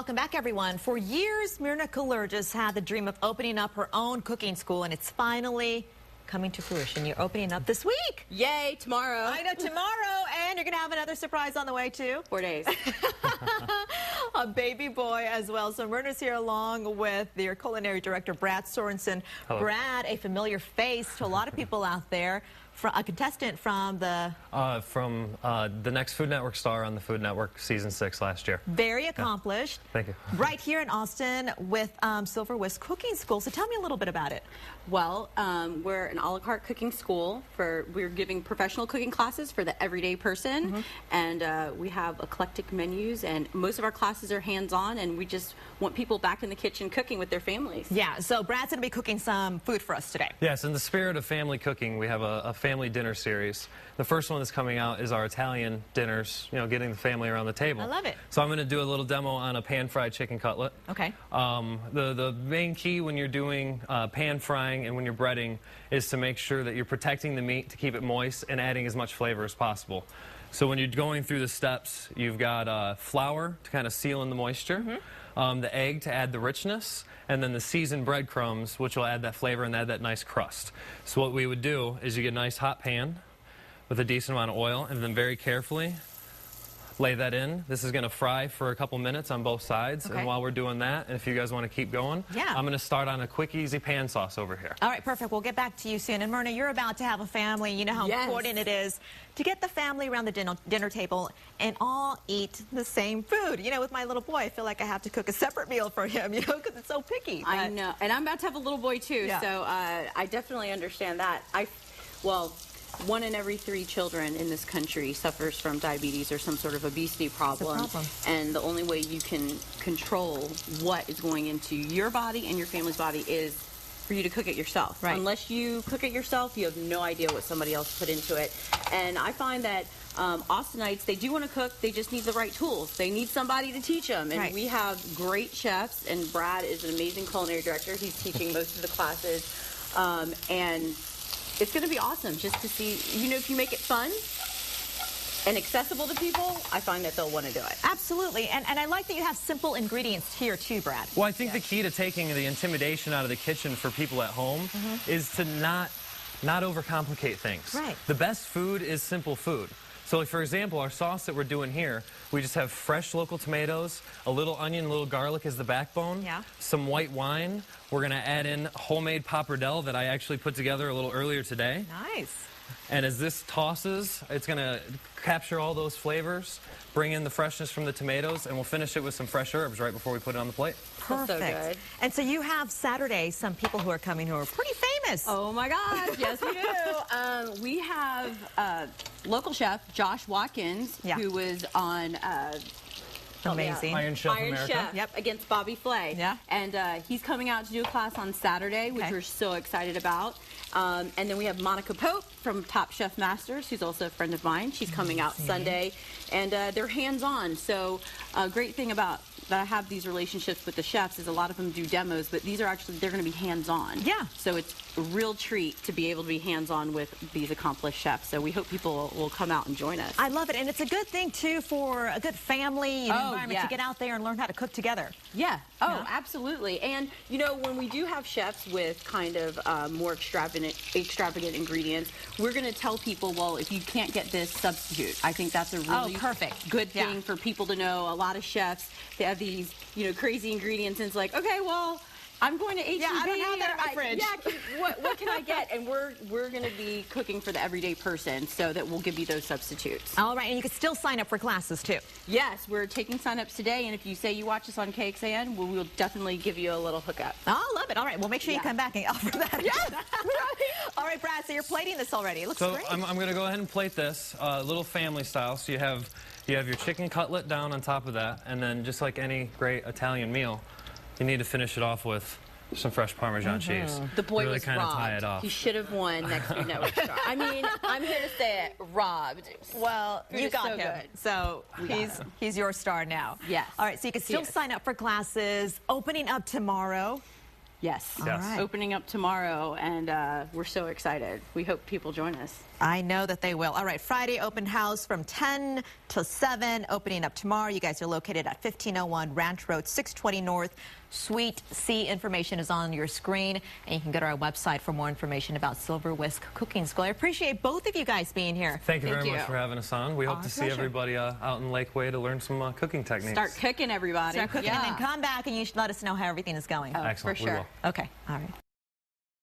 Welcome back, everyone. For years, Myrna Kalergis had the dream of opening up her own cooking school, and it's finally coming to fruition. You're opening up this week. Yay, tomorrow. I know, tomorrow, and you're going to have another surprise on the way, too. 4 days. A baby boy as well. So Myrna's here along with their culinary director, Brad Sorensen. Hello. Brad, a familiar face to a lot of people out there, a contestant from the next Food Network star on the Food Network season 6 last year. Very accomplished. Thank you. Right here in Austin with Silver Whisk Cooking School. So tell me a little bit about it. Well, we're an a la carte cooking school. We're giving professional cooking classes for the everyday person, and we have eclectic menus, and most of our classes are hands-on, and we just want people back in the kitchen cooking with their families. Yeah, so Brad's going to be cooking some food for us today. Yes, in the spirit of family cooking, we have a family dinner series. The first one that's coming out is our Italian dinners, you know, getting the family around the table. I love it. So I'm going to do a little demo on a pan-fried chicken cutlet. Okay. The main key when you're doing pan frying and when you're breading is to make sure that you're protecting the meat to keep it moist and adding as much flavor as possible. So when you're going through the steps, you've got flour to kind of seal in the moisture, the egg to add the richness, and then the seasoned breadcrumbs, which will add that flavor and add that nice crust. So what we would do is you get a nice hot pan with a decent amount of oil, and then very carefully lay that in. This is going to fry for a couple minutes on both sides. Okay. And while we're doing that, and if you guys want to keep going, I'm going to start on a quick, easy pan sauce over here. All right, perfect. We'll get back to you soon. And Myrna, you're about to have a family. You know how important it is to get the family around the dinner table and all eat the same food. You know, with my little boy, I feel like I have to cook a separate meal for him, you know, because it's so picky. I know, and I'm about to have a little boy too, so I definitely understand that. Well, 1 in every 3 children in this country suffers from diabetes or some sort of obesity problem. And the only way you can control what is going into your body and your family's body is for you to cook it yourself. Right. Unless you cook it yourself, you have no idea what somebody else put into it. And I find that Austinites, they do want to cook, they just need the right tools. They need somebody to teach them. And we have great chefs, and Brad is an amazing culinary director. He's teaching most of the classes. And it's going to be awesome just to see, you know, if you make it fun and accessible to people, I find that they'll want to do it. Absolutely. And I like that you have simple ingredients here too, Brad. Well, I think the key to taking the intimidation out of the kitchen for people at home is to not overcomplicate things. Right. The best food is simple food. So, like, for example, our sauce that we're doing here, we just have fresh local tomatoes, a little onion, a little garlic as the backbone, some white wine. We're going to add in homemade pappardelle that I actually put together a little earlier today. Nice. And as this tosses, it's going to capture all those flavors, bring in the freshness from the tomatoes, and we'll finish it with some fresh herbs right before we put it on the plate. Perfect. So good. And so you have Saturday some people who are coming who are pretty famous. Oh my gosh, yes we do. We have local chef Josh Watkins, who was on Amazing. Iron Chef America. Against Bobby Flay. Yeah. And he's coming out to do a class on Saturday, which we're so excited about. And then we have Monica Pope from Top Chef Masters, who's also a friend of mine. She's coming out Sunday, and they're hands-on. So a great thing about that I have these relationships with the chefs is a lot of them do demos, but these are actually, they're going to be hands-on. Yeah. So it's a real treat to be able to be hands-on with these accomplished chefs. So we hope people will come out and join us. I love it. And it's a good thing, too, for a good family environment to get out there and learn how to cook together. Yeah. Oh, absolutely. And, you know, when we do have chefs with kind of more extravagant ingredients, we're going to tell people, well, if you can't get this, substitute. I think that's a really good thing for people to know. A lot of chefs, they have these, you know, crazy ingredients, and it's like, okay, well, I'm going to H&B. I don't have that in my fridge. What can I get? And we're going to be cooking for the everyday person, so that we'll give you those substitutes. All right, and you can still sign up for classes too. Yes, we're taking sign-ups today, and if you say you watch us on KXAN, we'll definitely give you a little hookup. Oh, love it. All right, well, make sure you come back and offer that. All right, Brad, so you're plating this already. It looks great. So I'm going to go ahead and plate this a little family style. So you have your chicken cutlet down on top of that, and then just like any great Italian meal, you need to finish it off with some fresh Parmesan cheese. The boy really was kind of robbed. tie it off. He should have won next Food Network star. I mean, I'm here to say it, robbed. Well, you got him. So he's your star now. Yes. All right, so you can still sign up for classes. Opening up tomorrow. Yes. All right. Opening up tomorrow, and we're so excited. We hope people join us. I know that they will. All right, Friday open house from 10 to 7, opening up tomorrow. You guys are located at 1501 Ranch Road, 620 North, Suite C. Information is on your screen, and you can go to our website for more information about Silver Whisk Cooking School. I appreciate both of you guys being here. Thank you very much for having us on. We hope to see everybody out in Lakeway to learn some cooking techniques. Start cooking, everybody. Start cooking, and then come back and you should let us know how everything is going. Oh, excellent. For sure. We will. Okay, all right.